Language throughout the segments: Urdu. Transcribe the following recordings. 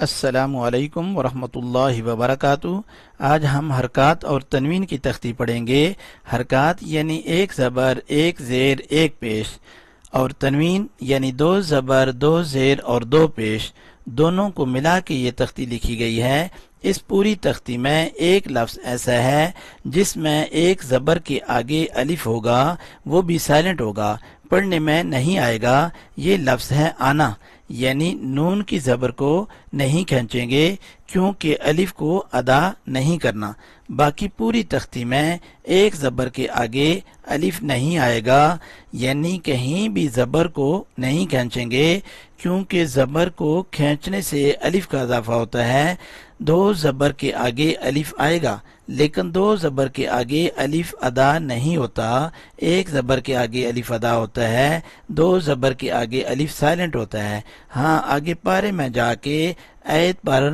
السلام علیکم ورحمۃ اللہ وبرکاتہ۔ آج ہم حرکات اور تنوین کی تختی پڑھیں گے۔ حرکات یعنی ایک زبر، ایک زیر، ایک پیش، اور تنوین یعنی دو زبر، دو زیر اور دو پیش، دونوں کو ملا کے یہ تختی لکھی گئی ہے۔ اس پوری تختی میں ایک لفظ ایسا ہے جس میں ایک زبر کے آگے الف ہوگا، وہ بھی سائلنٹ ہوگا، پڑھنے میں نہیں آئے گا۔ یہ لفظ ہے آنا، یعنی نون کی زبر کو نہیں کھینچیں گے کیونکہ الف کو ادا نہیں کرنا۔ باقی پوری تختی میں ایک زبر کے آگے الف نہیں آئے گا، یعنی کہیں بھی زبر کو نہیں کھینچیں گے کیونکہ زبر کو کھینچنے سے الف کا اضافہ ہوتا ہے۔ دو زبر کے آگے الف آئے گا لیکن دو زبر کے آگے الف ادا نہیں ہوتا، ایک زبر کے آگے الف ادا ہوتا ہے، دو زبر کے آگے الف سائلنٹ ہوتا ہے۔ ہاں، آگے پارے میں جا کے آیت پر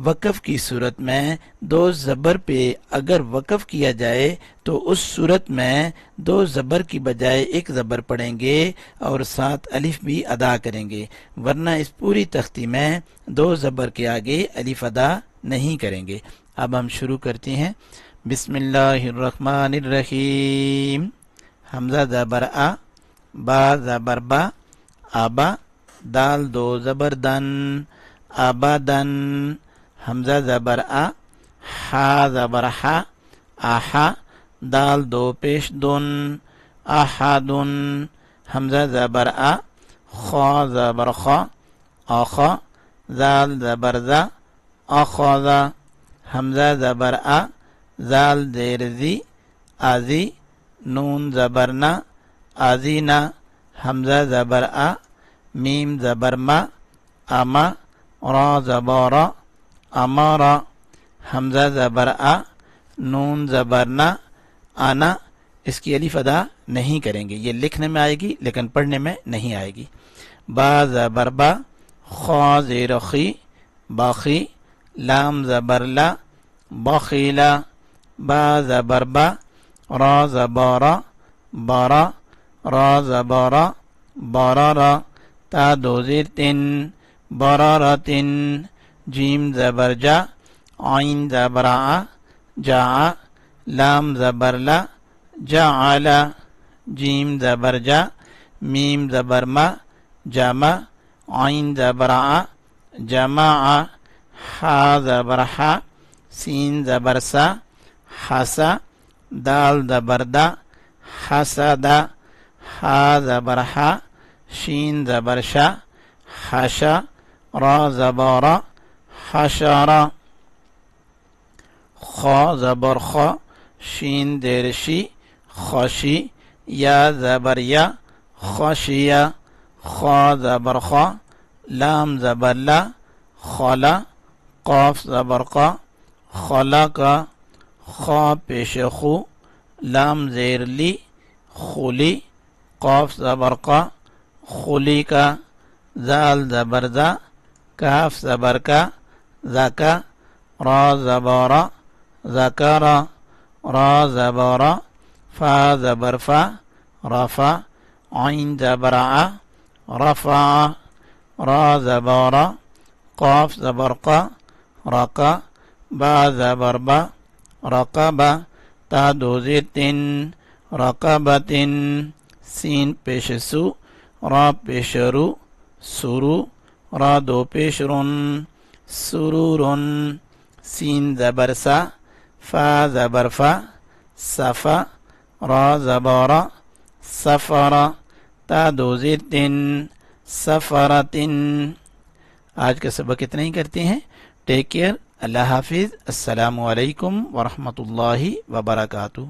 وقف کی صورت میں دو زبر پہ اگر وقف کیا جائے تو اس صورت میں دو زبر کی بجائے ایک زبر پڑھیں گے اور ساتھ الف بھی ادا کریں گے، ورنہ اس پوری تختی میں دو زبر کے آگے الف ادا نہیں کریں گے۔ اب ہم شروع کرتے ہیں۔ بسم اللہ الرحمن الرحیم۔ حمزہ زبر آ، با زبر با، آبا، دال دو زبر دن، آبادن، حمزہ زبر آ، ہا زبر ہا، آہا، دال دو پیش دن، آہادن، حمزہ زبر آ، خا زبر خا، آخا، زال زبر زا، آخاذا، حمزہ زبر آ، زال زیر زی، آزی، نون زبر نا، آزینا، حمزہ زبر آ، میم زبر ما، آما، را زبر را، امارا، حمزہ زبر آ، نون زبر نا، آنا۔ اس کی الف ادا نہیں کریں گے، یہ لکھنے میں آئے گی لیکن پڑھنے میں نہیں آئے گی۔ با زبر با، خا زیر خی، باخی، لام زبر لا، بخیلا، با زبر با، را زبر را، بارا، را زبر را، بارارا، تا دو زیر تن، برارتن، جیم زبر جا، عین زبر آ، جا، لام زبر لا، جعلا، جیم زبر جا، میم زبر ما، جمع، عین زبر آ، جمع، ہا زبر ہا، سین زبر سا، حسا، دال زبر دا، حسدا، ہا زبر ہا، شین زبر شا، حشا، را زبر را، حشرا، خا زبر خا، شین زیر شی، خوشی، یا زبر یا، خوشیا، خا زبر خا، لام زبر لا، خلا، قاف زبر قا، خلقا، خا پیش خو، لام زیر لی، خلی، قاف زبر قا، خلیقا، زال زبر زا، کاف زبر کا، زکا، را زبر را، ذکرا، را زبر را، فا زبر فا، رفا، عین زبر آ، رفع، را زبر را، قاف زبر قا، رقا، با زبر با، رقبہ، تا دو زیر تن، رقبتن، سین پیش سو، را پیش رو، سرو، را دو پیش رن، سرورن، سین زبر سا، فا زبر فا، صفا، را زبر را، سفرا، تا دو زیر تن، سفرتن۔ آج کا سبق اتنا ہی کرتے ہیں۔ ٹیک کیئر، اللہ حافظ، السلام علیکم ورحمۃ اللہ وبرکاتہ۔